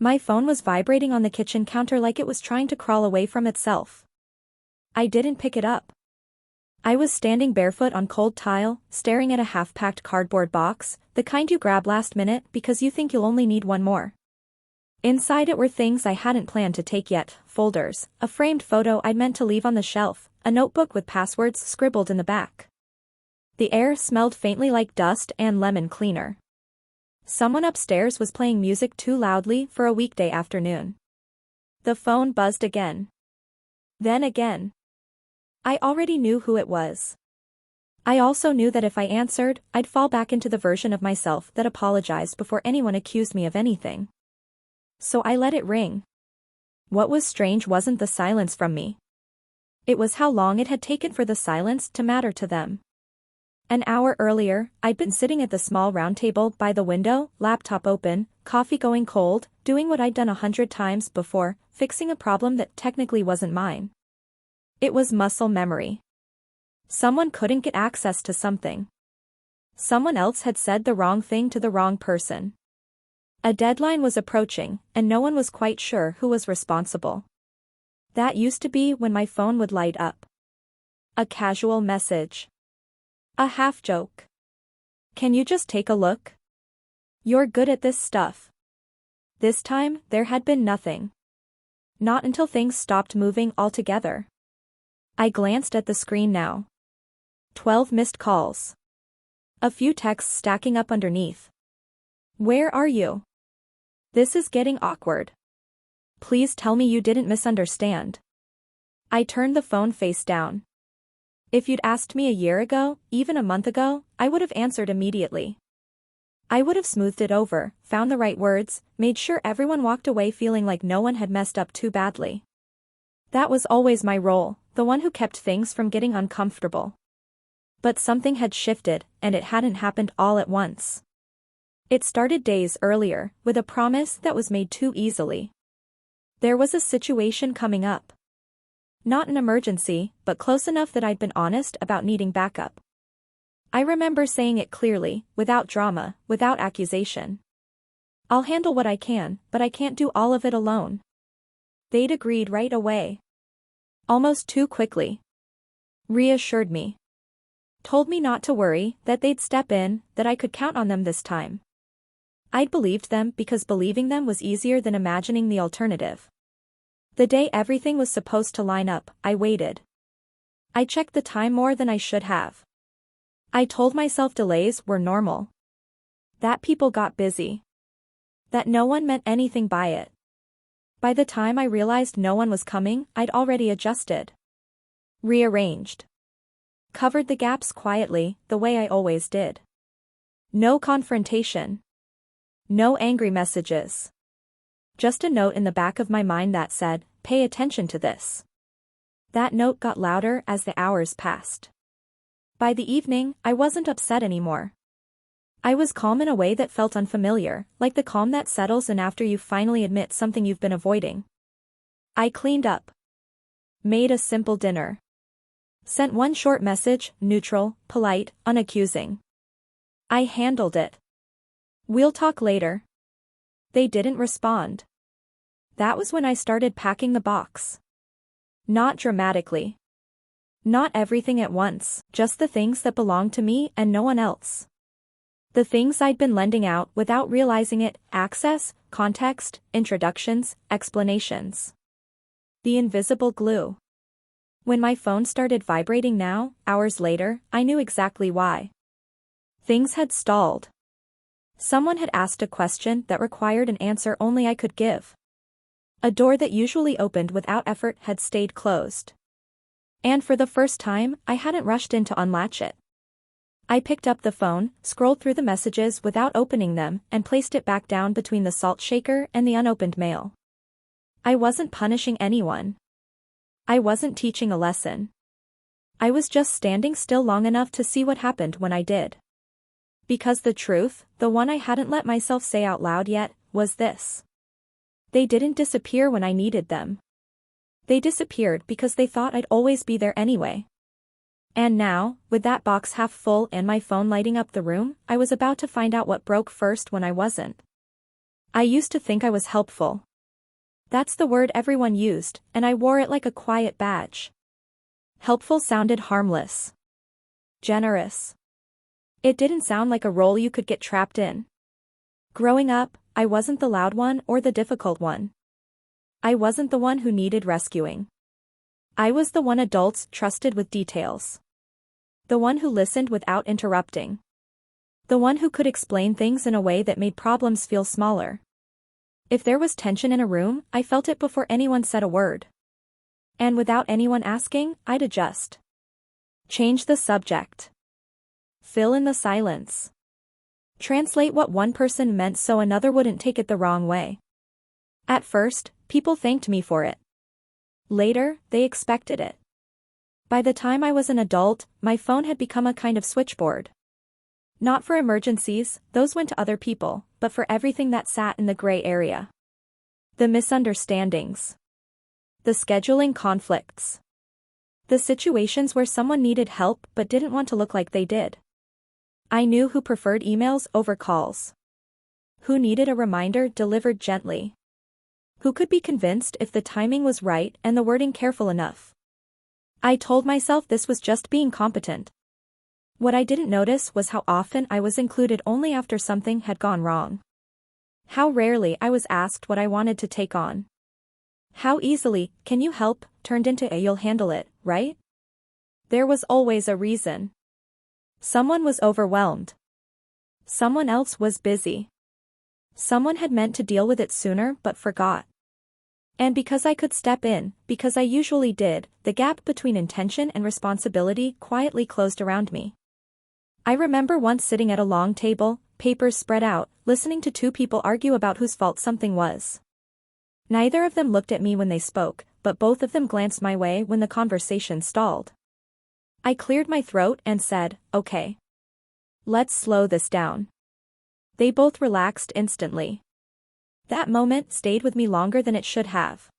My phone was vibrating on the kitchen counter like it was trying to crawl away from itself. I didn't pick it up. I was standing barefoot on cold tile, staring at a half-packed cardboard box, the kind you grab last minute because you think you'll only need one more. Inside it were things I hadn't planned to take yet, folders, a framed photo I'd meant to leave on the shelf, a notebook with passwords scribbled in the back. The air smelled faintly like dust and lemon cleaner. Someone upstairs was playing music too loudly for a weekday afternoon. The phone buzzed again. Then again. I already knew who it was. I also knew that if I answered, I'd fall back into the version of myself that apologized before anyone accused me of anything. So I let it ring. What was strange wasn't the silence from me. It was how long it had taken for the silence to matter to them. An hour earlier, I'd been sitting at the small round table by the window, laptop open, coffee going cold, doing what I'd done 100 times before, fixing a problem that technically wasn't mine. It was muscle memory. Someone couldn't get access to something. Someone else had said the wrong thing to the wrong person. A deadline was approaching, and no one was quite sure who was responsible. That used to be when my phone would light up. A casual message. A half-joke. Can you just take a look? You're good at this stuff. This time, there had been nothing. Not until things stopped moving altogether. I glanced at the screen now. 12 missed calls. A few texts stacking up underneath. Where are you? This is getting awkward. Please tell me you didn't misunderstand. I turned the phone face down. If you'd asked me a year ago, even a month ago, I would have answered immediately. I would have smoothed it over, found the right words, made sure everyone walked away feeling like no one had messed up too badly. That was always my role, the one who kept things from getting uncomfortable. But something had shifted, and it hadn't happened all at once. It started days earlier, with a promise that was made too easily. There was a situation coming up. Not an emergency, but close enough that I'd been honest about needing backup. I remember saying it clearly, without drama, without accusation. I'll handle what I can, but I can't do all of it alone. They'd agreed right away. Almost too quickly. Reassured me. Told me not to worry, that they'd step in, that I could count on them this time. I'd believed them because believing them was easier than imagining the alternative. The day everything was supposed to line up, I waited. I checked the time more than I should have. I told myself delays were normal. That people got busy. That no one meant anything by it. By the time I realized no one was coming, I'd already adjusted. Rearranged. Covered the gaps quietly, the way I always did. No confrontation. No angry messages. Just a note in the back of my mind that said, pay attention to this. That note got louder as the hours passed. By the evening, I wasn't upset anymore. I was calm in a way that felt unfamiliar, like the calm that settles in after you finally admit something you've been avoiding. I cleaned up. Made a simple dinner. Sent one short message, neutral, polite, unaccusing. I handled it. We'll talk later. They didn't respond. That was when I started packing the box. Not dramatically. Not everything at once, just the things that belonged to me and no one else. The things I'd been lending out without realizing it, access, context, introductions, explanations. The invisible glue. When my phone started vibrating now, hours later, I knew exactly why. Things had stalled. Someone had asked a question that required an answer only I could give. A door that usually opened without effort had stayed closed. And for the first time, I hadn't rushed in to unlatch it. I picked up the phone, scrolled through the messages without opening them, and placed it back down between the salt shaker and the unopened mail. I wasn't punishing anyone. I wasn't teaching a lesson. I was just standing still long enough to see what happened when I did. Because the truth, the one I hadn't let myself say out loud yet, was this. They didn't disappear when I needed them. They disappeared because they thought I'd always be there anyway. And now, with that box half full and my phone lighting up the room, I was about to find out what broke first when I wasn't. I used to think I was helpful. That's the word everyone used, and I wore it like a quiet badge. Helpful sounded harmless. Generous. It didn't sound like a role you could get trapped in. Growing up, I wasn't the loud one or the difficult one. I wasn't the one who needed rescuing. I was the one adults trusted with details. The one who listened without interrupting. The one who could explain things in a way that made problems feel smaller. If there was tension in a room, I felt it before anyone said a word. And without anyone asking, I'd adjust. Change the subject. Fill in the silence. Translate what one person meant so another wouldn't take it the wrong way. At first, people thanked me for it. Later, they expected it. By the time I was an adult, my phone had become a kind of switchboard. Not for emergencies, those went to other people, but for everything that sat in the gray area. The misunderstandings. The scheduling conflicts. The situations where someone needed help but didn't want to look like they did. I knew who preferred emails over calls. Who needed a reminder delivered gently. Who could be convinced if the timing was right and the wording careful enough. I told myself this was just being competent. What I didn't notice was how often I was included only after something had gone wrong. How rarely I was asked what I wanted to take on. How easily, "Can you help?" turned into a "You'll handle it, right?" There was always a reason. Someone was overwhelmed. Someone else was busy. Someone had meant to deal with it sooner but forgot. And because I could step in, because I usually did, the gap between intention and responsibility quietly closed around me. I remember once sitting at a long table, papers spread out, listening to two people argue about whose fault something was. Neither of them looked at me when they spoke, but both of them glanced my way when the conversation stalled. I cleared my throat and said, "Okay. Let's slow this down." They both relaxed instantly. That moment stayed with me longer than it should have.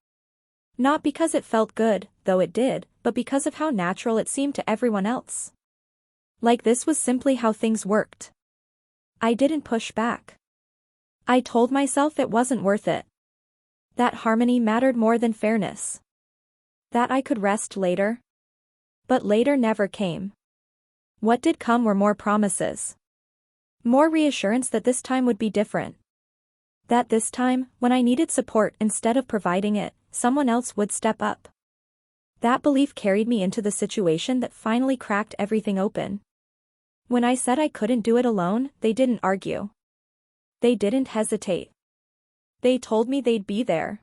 Not because it felt good, though it did, but because of how natural it seemed to everyone else. Like this was simply how things worked. I didn't push back. I told myself it wasn't worth it. That harmony mattered more than fairness. That I could rest later. But later never came. What did come were more promises. More reassurance that this time would be different. That this time, when I needed support instead of providing it, someone else would step up. That belief carried me into the situation that finally cracked everything open. When I said I couldn't do it alone, they didn't argue. They didn't hesitate. They told me they'd be there.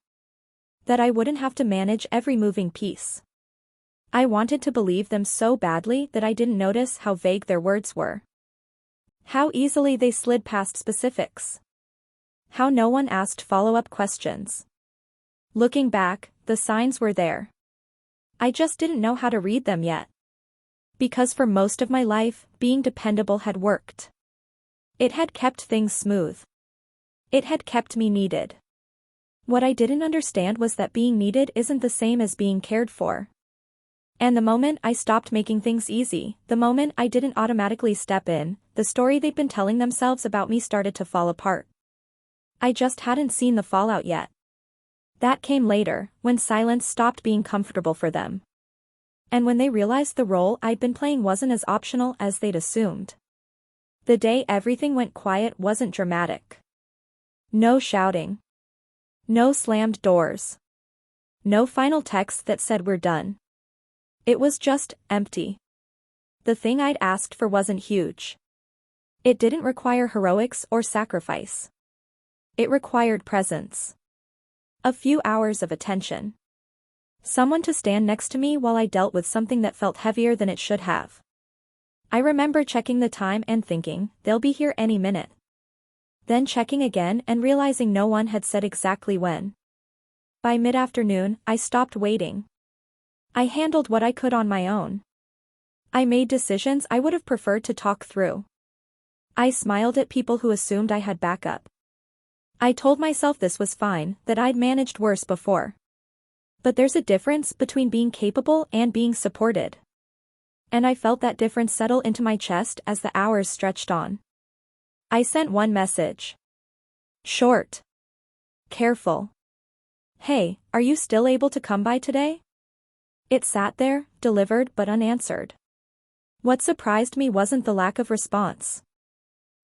That I wouldn't have to manage every moving piece. I wanted to believe them so badly that I didn't notice how vague their words were. How easily they slid past specifics. How no one asked follow-up questions. Looking back, the signs were there. I just didn't know how to read them yet. Because for most of my life, being dependable had worked. It had kept things smooth. It had kept me needed. What I didn't understand was that being needed isn't the same as being cared for. And the moment I stopped making things easy, the moment I didn't automatically step in, the story they'd been telling themselves about me started to fall apart. I just hadn't seen the fallout yet. That came later, when silence stopped being comfortable for them. And when they realized the role I'd been playing wasn't as optional as they'd assumed. The day everything went quiet wasn't dramatic. No shouting. No slammed doors. No final text that said "we're done." It was just empty. The thing I'd asked for wasn't huge. It didn't require heroics or sacrifice. It required presence. A few hours of attention. Someone to stand next to me while I dealt with something that felt heavier than it should have. I remember checking the time and thinking, they'll be here any minute. Then checking again and realizing no one had said exactly when. By mid-afternoon, I stopped waiting. I handled what I could on my own. I made decisions I would have preferred to talk through. I smiled at people who assumed I had backup. I told myself this was fine, that I'd managed worse before. But there's a difference between being capable and being supported. And I felt that difference settle into my chest as the hours stretched on. I sent one message. Short. Careful. Hey, are you still able to come by today? It sat there, delivered but unanswered. What surprised me wasn't the lack of response.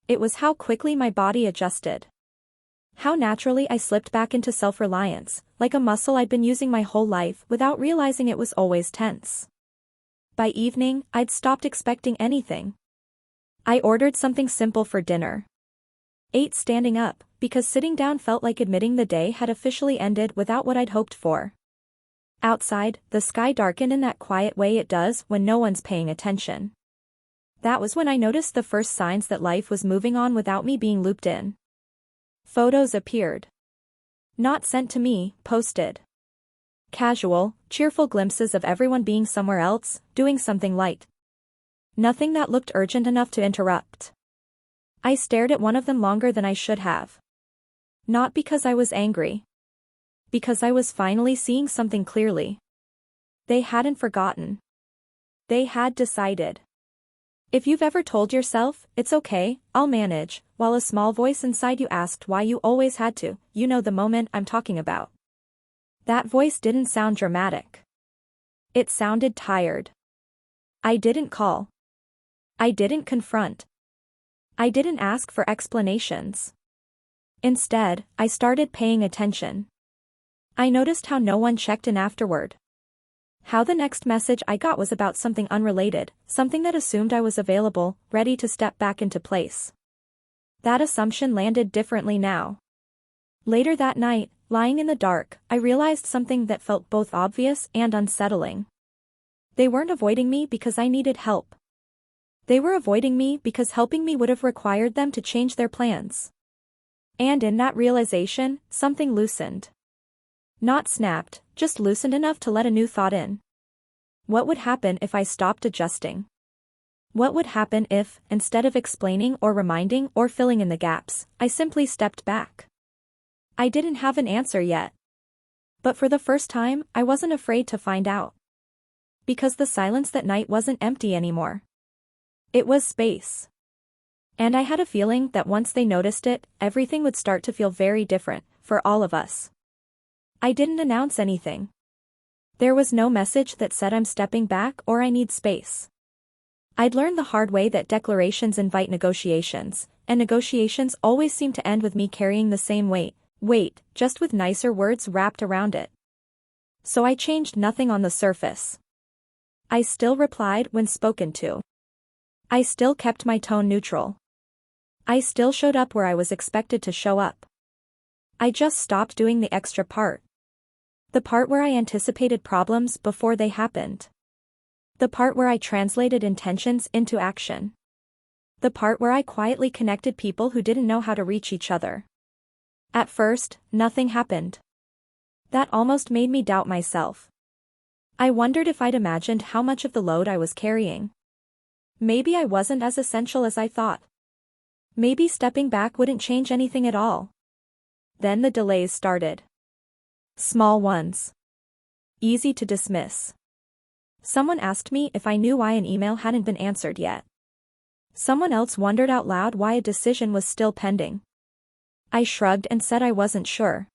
It was how quickly my body adjusted. How naturally I slipped back into self-reliance, like a muscle I'd been using my whole life without realizing it was always tense. By evening, I'd stopped expecting anything. I ordered something simple for dinner. Ate standing up, because sitting down felt like admitting the day had officially ended without what I'd hoped for. Outside, the sky darkened in that quiet way it does when no one's paying attention. That was when I noticed the first signs that life was moving on without me being looped in. Photos appeared. Not sent to me, posted. Casual, cheerful glimpses of everyone being somewhere else, doing something light. Nothing that looked urgent enough to interrupt. I stared at one of them longer than I should have. Not because I was angry. Because I was finally seeing something clearly. They hadn't forgotten. They had decided. If you've ever told yourself, it's okay, I'll manage, while a small voice inside you asked why you always had to, you know the moment I'm talking about. That voice didn't sound dramatic. It sounded tired. I didn't call. I didn't confront. I didn't ask for explanations. Instead, I started paying attention. I noticed how no one checked in afterward. How the next message I got was about something unrelated, something that assumed I was available, ready to step back into place. That assumption landed differently now. Later that night, lying in the dark, I realized something that felt both obvious and unsettling. They weren't avoiding me because I needed help. They were avoiding me because helping me would have required them to change their plans. And in that realization, something loosened. Not snapped, just loosened enough to let a new thought in. What would happen if I stopped adjusting? What would happen if, instead of explaining or reminding or filling in the gaps, I simply stepped back? I didn't have an answer yet. But for the first time, I wasn't afraid to find out. Because the silence that night wasn't empty anymore. It was space. And I had a feeling that once they noticed it, everything would start to feel very different, for all of us. I didn't announce anything. There was no message that said I'm stepping back or I need space. I'd learned the hard way that declarations invite negotiations, and negotiations always seem to end with me carrying the same weight, just with nicer words wrapped around it. So I changed nothing on the surface. I still replied when spoken to. I still kept my tone neutral. I still showed up where I was expected to show up. I just stopped doing the extra part. The part where I anticipated problems before they happened. The part where I translated intentions into action. The part where I quietly connected people who didn't know how to reach each other. At first, nothing happened. That almost made me doubt myself. I wondered if I'd imagined how much of the load I was carrying. Maybe I wasn't as essential as I thought. Maybe stepping back wouldn't change anything at all. Then the delays started. Small ones. Easy to dismiss. Someone asked me if I knew why an email hadn't been answered yet. Someone else wondered out loud why a decision was still pending. I shrugged and said I wasn't sure.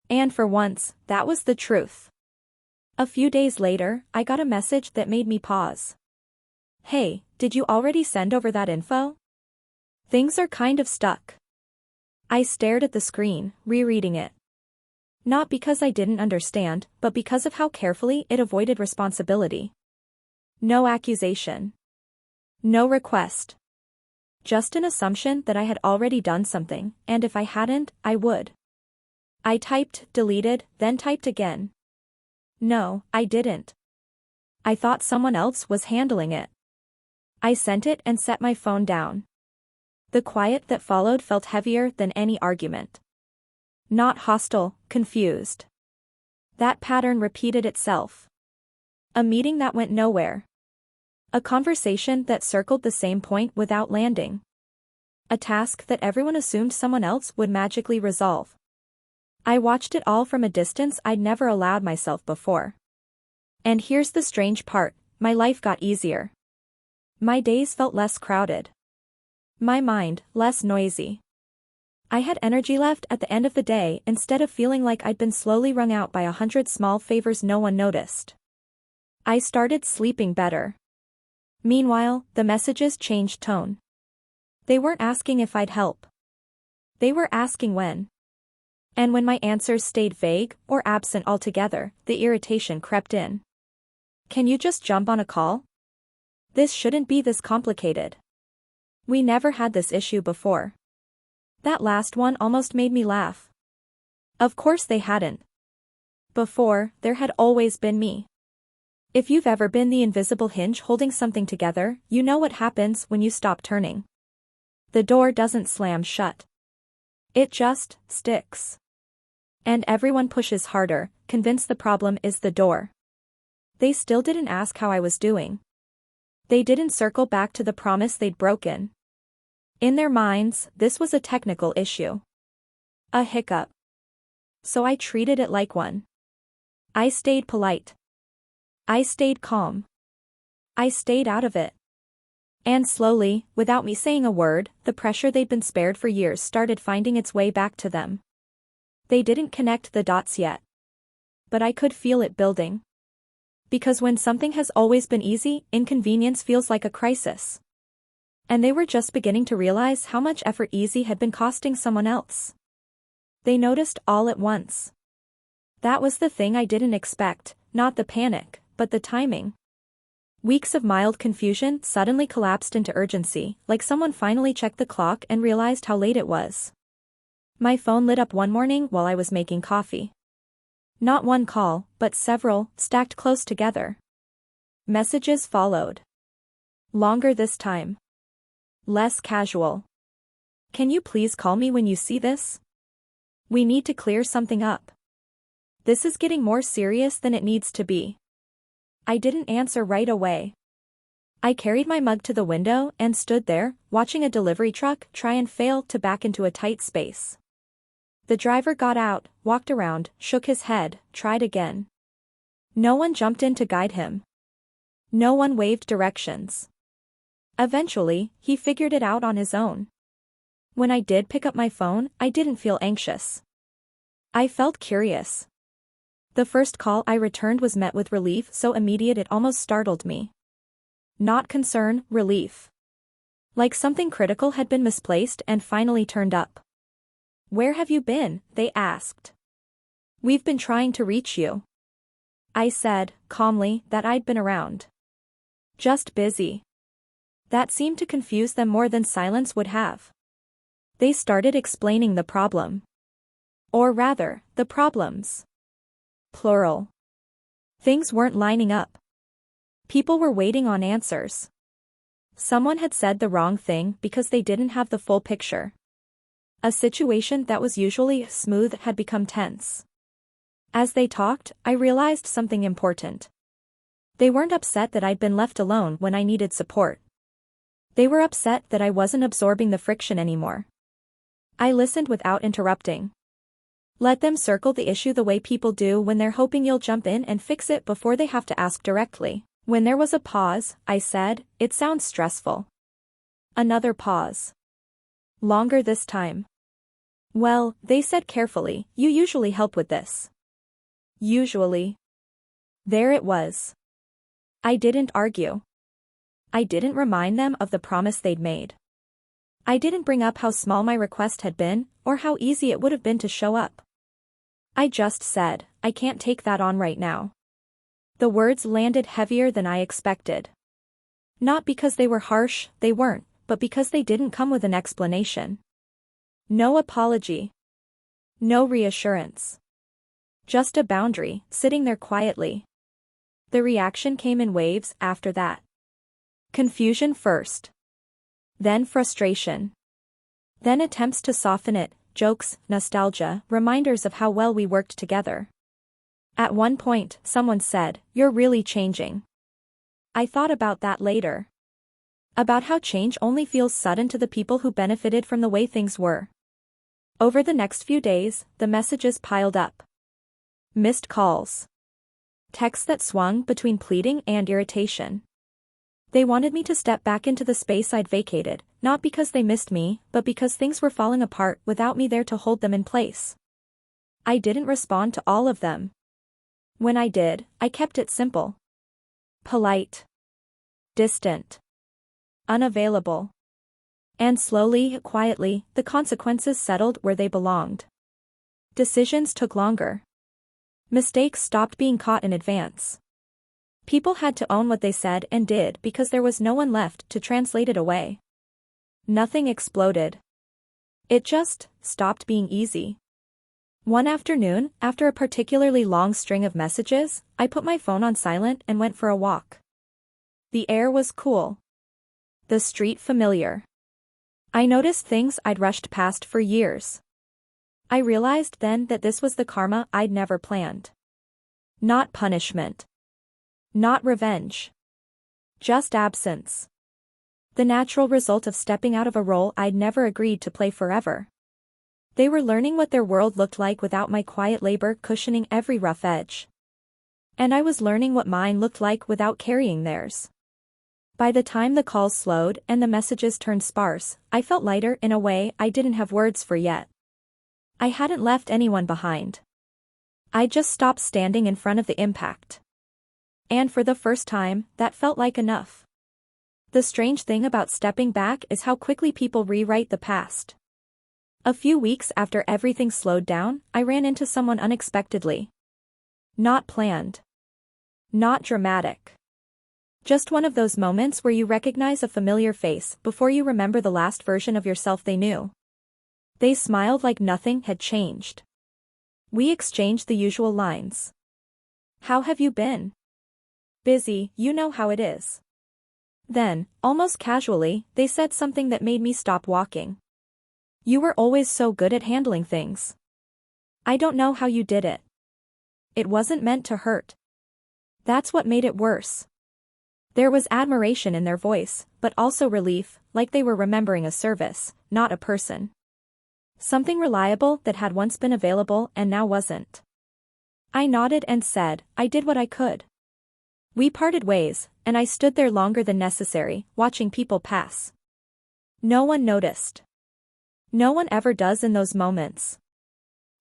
And for once, that was the truth. A few days later, I got a message that made me pause. Hey, did you already send over that info? Things are kind of stuck. I stared at the screen, rereading it. Not because I didn't understand, but because of how carefully it avoided responsibility. No accusation. No request. Just an assumption that I had already done something, and if I hadn't, I would. I typed, deleted, then typed again. No, I didn't. I thought someone else was handling it. I sent it and set my phone down. The quiet that followed felt heavier than any argument. Not hostile, confused. That pattern repeated itself. A meeting that went nowhere. A conversation that circled the same point without landing. A task that everyone assumed someone else would magically resolve. I watched it all from a distance I'd never allowed myself before. And here's the strange part, my life got easier. My days felt less crowded. My mind, less noisy. I had energy left at the end of the day instead of feeling like I'd been slowly wrung out by 100 small favors no one noticed. I started sleeping better. Meanwhile, the messages changed tone. They weren't asking if I'd help. They were asking when. And when my answers stayed vague or absent altogether, the irritation crept in. Can you just jump on a call? This shouldn't be this complicated. We never had this issue before. That last one almost made me laugh. Of course they hadn't. Before, there had always been me. If you've ever been the invisible hinge holding something together, you know what happens when you stop turning. The door doesn't slam shut. It just sticks. And everyone pushes harder, convinced the problem is the door. They still didn't ask how I was doing. They didn't circle back to the promise they'd broken. In their minds, this was a technical issue. A hiccup. So I treated it like one. I stayed polite. I stayed calm. I stayed out of it. And slowly, without me saying a word, the pressure they'd been spared for years started finding its way back to them. They didn't connect the dots yet. But I could feel it building. Because when something has always been easy, inconvenience feels like a crisis. And they were just beginning to realize how much effort easy had been costing someone else. They noticed all at once. That was the thing I didn't expect, not the panic, but the timing. Weeks of mild confusion suddenly collapsed into urgency, like someone finally checked the clock and realized how late it was. My phone lit up one morning while I was making coffee. Not one call, but several, stacked close together. Messages followed. Longer this time. Less casual. Can you please call me when you see this? We need to clear something up. This is getting more serious than it needs to be. I didn't answer right away. I carried my mug to the window and stood there, watching a delivery truck try and fail to back into a tight space. The driver got out, walked around, shook his head, tried again. No one jumped in to guide him. No one waved directions. Eventually, he figured it out on his own. When I did pick up my phone, I didn't feel anxious. I felt curious. The first call I returned was met with relief so immediate it almost startled me. Not concern, relief. Like something critical had been misplaced and finally turned up. Where have you been? They asked. We've been trying to reach you. I said, calmly, that I'd been around. Just busy. That seemed to confuse them more than silence would have. They started explaining the problem. Or rather, the problems. Plural. Things weren't lining up. People were waiting on answers. Someone had said the wrong thing because they didn't have the full picture. A situation that was usually smooth had become tense. As they talked, I realized something important. They weren't upset that I'd been left alone when I needed support. They were upset that I wasn't absorbing the friction anymore. I listened without interrupting. Let them circle the issue the way people do when they're hoping you'll jump in and fix it before they have to ask directly. When there was a pause, I said, "It sounds stressful." Another pause. Longer this time. Well, they said carefully, "You usually help with this." Usually. There it was. I didn't argue. I didn't remind them of the promise they'd made. I didn't bring up how small my request had been, or how easy it would have been to show up. I just said, "I can't take that on right now." The words landed heavier than I expected. Not because they were harsh, they weren't, but because they didn't come with an explanation. No apology. No reassurance. Just a boundary, sitting there quietly. The reaction came in waves after that. Confusion first. Then frustration. Then attempts to soften it, jokes, nostalgia, reminders of how well we worked together. At one point, someone said, "You're really changing." I thought about that later. About how change only feels sudden to the people who benefited from the way things were. Over the next few days, the messages piled up. Missed calls. Texts that swung between pleading and irritation. They wanted me to step back into the space I'd vacated, not because they missed me, but because things were falling apart without me there to hold them in place. I didn't respond to all of them. When I did, I kept it simple. Polite. Distant. Unavailable. And slowly, quietly, the consequences settled where they belonged. Decisions took longer. Mistakes stopped being caught in advance. People had to own what they said and did because there was no one left to translate it away. Nothing exploded. It just stopped being easy. One afternoon, after a particularly long string of messages, I put my phone on silent and went for a walk. The air was cool. The street familiar. I noticed things I'd rushed past for years. I realized then that this was the karma I'd never planned. Not punishment. Not revenge. Just absence. The natural result of stepping out of a role I'd never agreed to play forever. They were learning what their world looked like without my quiet labor cushioning every rough edge. And I was learning what mine looked like without carrying theirs. By the time the calls slowed and the messages turned sparse, I felt lighter in a way I didn't have words for yet. I hadn't left anyone behind. I just stopped standing in front of the impact. And for the first time, that felt like enough. The strange thing about stepping back is how quickly people rewrite the past. A few weeks after everything slowed down, I ran into someone unexpectedly. Not planned. Not dramatic. Just one of those moments where you recognize a familiar face before you remember the last version of yourself they knew. They smiled like nothing had changed. We exchanged the usual lines. How have you been? Busy, you know how it is. Then, almost casually, they said something that made me stop walking. You were always so good at handling things. I don't know how you did it. It wasn't meant to hurt. That's what made it worse. There was admiration in their voice, but also relief, like they were remembering a service, not a person. Something reliable that had once been available and now wasn't. I nodded and said, I did what I could. We parted ways, and I stood there longer than necessary, watching people pass. No one noticed. No one ever does in those moments.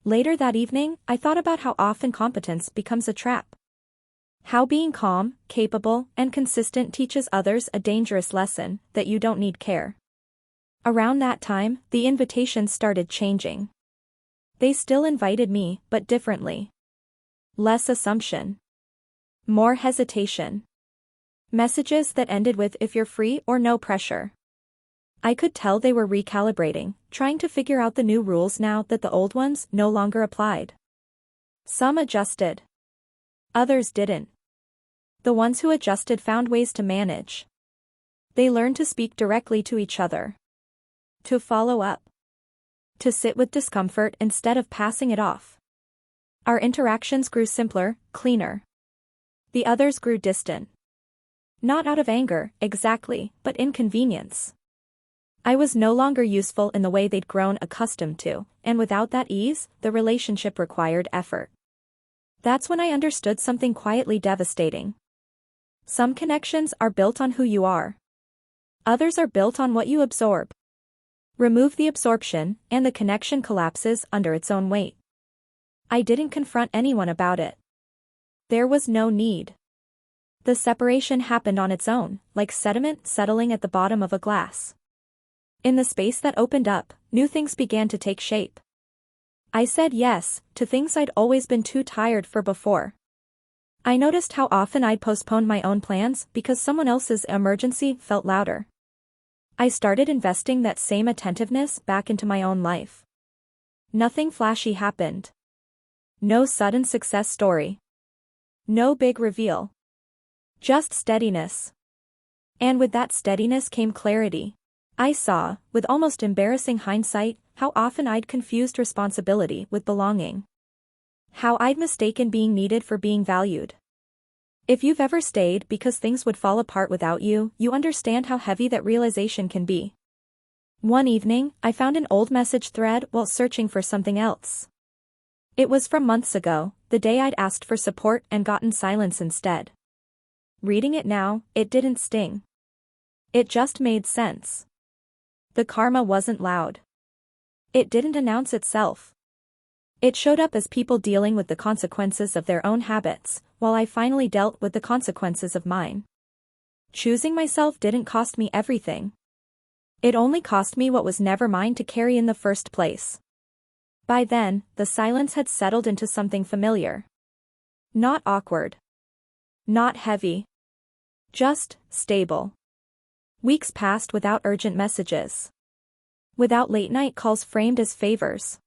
Later that evening, I thought about how often competence becomes a trap. How being calm, capable, and consistent teaches others a dangerous lesson, that you don't need care. Around that time, the invitations started changing. They still invited me, but differently. Less assumption. More hesitation. Messages that ended with if you're free or no pressure. I could tell they were recalibrating, trying to figure out the new rules now that the old ones no longer applied. Some adjusted. Others didn't. The ones who adjusted found ways to manage. They learned to speak directly to each other. To follow up. To sit with discomfort instead of passing it off. Our interactions grew simpler, cleaner. The others grew distant. Not out of anger, exactly, but inconvenience. I was no longer useful in the way they'd grown accustomed to, and without that ease, the relationship required effort. That's when I understood something quietly devastating. Some connections are built on who you are. Others are built on what you absorb. Remove the absorption, and the connection collapses under its own weight. I didn't confront anyone about it. There was no need. The separation happened on its own, like sediment settling at the bottom of a glass. In the space that opened up, new things began to take shape. I said yes to things I'd always been too tired for before. I noticed how often I'd postponed my own plans because someone else's emergency felt louder. I started investing that same attentiveness back into my own life. Nothing flashy happened. No sudden success story. No big reveal. Just steadiness. And with that steadiness came clarity. I saw, with almost embarrassing hindsight, how often I'd confused responsibility with belonging. How I'd mistaken being needed for being valued. If you've ever stayed because things would fall apart without you, you understand how heavy that realization can be. One evening, I found an old message thread while searching for something else. It was from months ago, the day I'd asked for support and gotten silence instead. Reading it now, it didn't sting. It just made sense. The karma wasn't loud. It didn't announce itself. It showed up as people dealing with the consequences of their own habits, while I finally dealt with the consequences of mine. Choosing myself didn't cost me everything. It only cost me what was never mine to carry in the first place. By then, the silence had settled into something familiar. Not awkward. Not heavy. Just stable. Weeks passed without urgent messages. Without late-night calls framed as favors.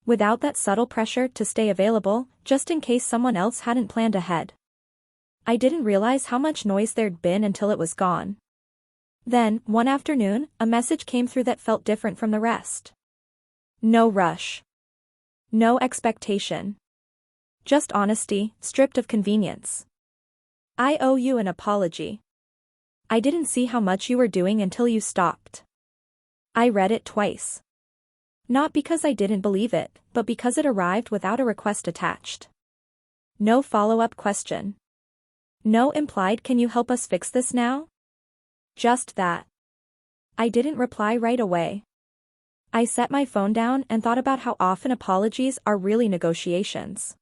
Without that subtle pressure to stay available, just in case someone else hadn't planned ahead. I didn't realize how much noise there'd been until it was gone. Then, one afternoon, a message came through that felt different from the rest. No rush. No expectation. Just honesty, stripped of convenience. I owe you an apology. I didn't see how much you were doing until you stopped. I read it twice. Not because I didn't believe it, but because it arrived without a request attached. No follow-up question. No implied "can you help us fix this now?" Just that. I didn't reply right away. I set my phone down and thought about how often apologies are really negotiations.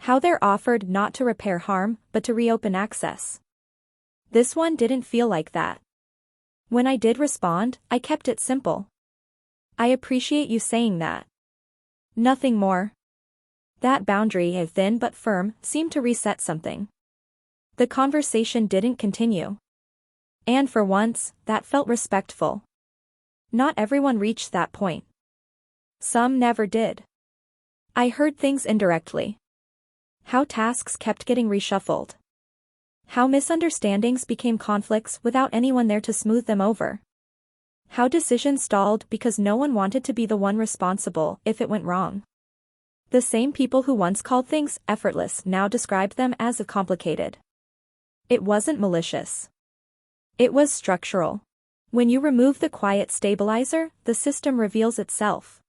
How they're offered not to repair harm, but to reopen access. This one didn't feel like that. When I did respond, I kept it simple. I appreciate you saying that. Nothing more. That boundary, thin but firm, seemed to reset something. The conversation didn't continue. And for once, that felt respectful. Not everyone reached that point. Some never did. I heard things indirectly. How tasks kept getting reshuffled. How misunderstandings became conflicts without anyone there to smooth them over. How decisions stalled because no one wanted to be the one responsible if it went wrong. The same people who once called things effortless now described them as complicated. It wasn't malicious. It was structural. When you remove the quiet stabilizer, the system reveals itself.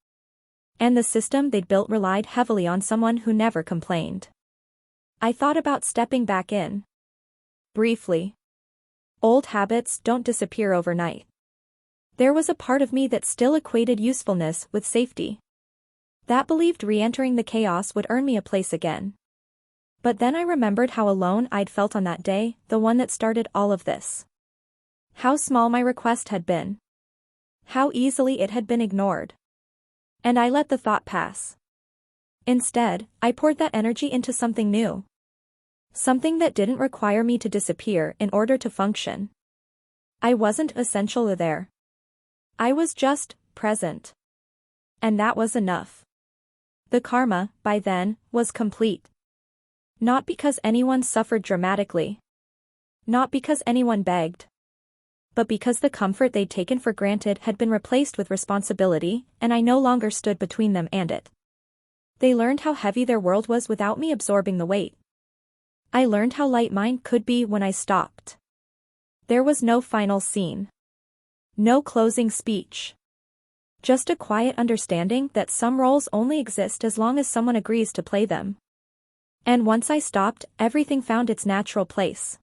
And the system they'd built relied heavily on someone who never complained. I thought about stepping back in. Briefly. Old habits don't disappear overnight. There was a part of me that still equated usefulness with safety. That believed re-entering the chaos would earn me a place again. But then I remembered how alone I'd felt on that day, the one that started all of this. How small my request had been. How easily it had been ignored. And I let the thought pass. Instead, I poured that energy into something new. Something that didn't require me to disappear in order to function. I wasn't essential there. I was just present. And that was enough. The karma, by then, was complete. Not because anyone suffered dramatically. Not because anyone begged. But because the comfort they'd taken for granted had been replaced with responsibility, and I no longer stood between them and it. They learned how heavy their world was without me absorbing the weight. I learned how light mine could be when I stopped. There was no final scene. No closing speech. Just a quiet understanding that some roles only exist as long as someone agrees to play them. And once I stopped, everything found its natural place.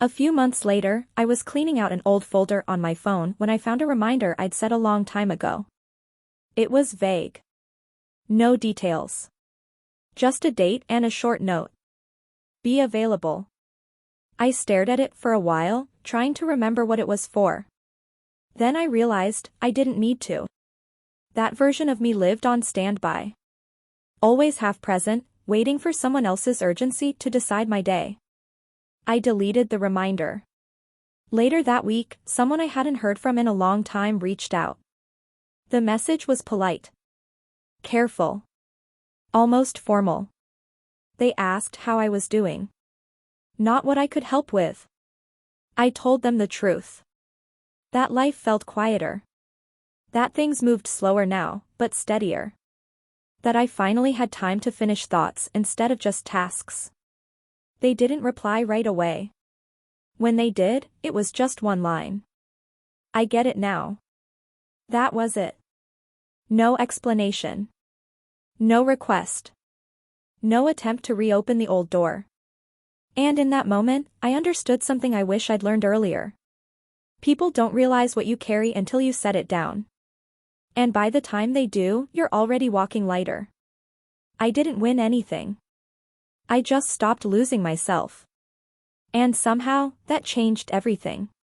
A few months later, I was cleaning out an old folder on my phone when I found a reminder I'd set a long time ago. It was vague. No details. Just a date and a short note. Be available. I stared at it for a while, trying to remember what it was for. Then I realized I didn't need to. That version of me lived on standby. Always half present, waiting for someone else's urgency to decide my day. I deleted the reminder. Later that week, someone I hadn't heard from in a long time reached out. The message was polite. Careful. Almost formal. They asked how I was doing. Not what I could help with. I told them the truth. That life felt quieter. That things moved slower now, but steadier. That I finally had time to finish thoughts instead of just tasks. They didn't reply right away. When they did, it was just one line. I get it now. That was it. No explanation. No request. No attempt to reopen the old door. And in that moment, I understood something I wish I'd learned earlier. People don't realize what you carry until you set it down. And by the time they do, you're already walking lighter. I didn't win anything. I just stopped losing myself. And somehow, that changed everything.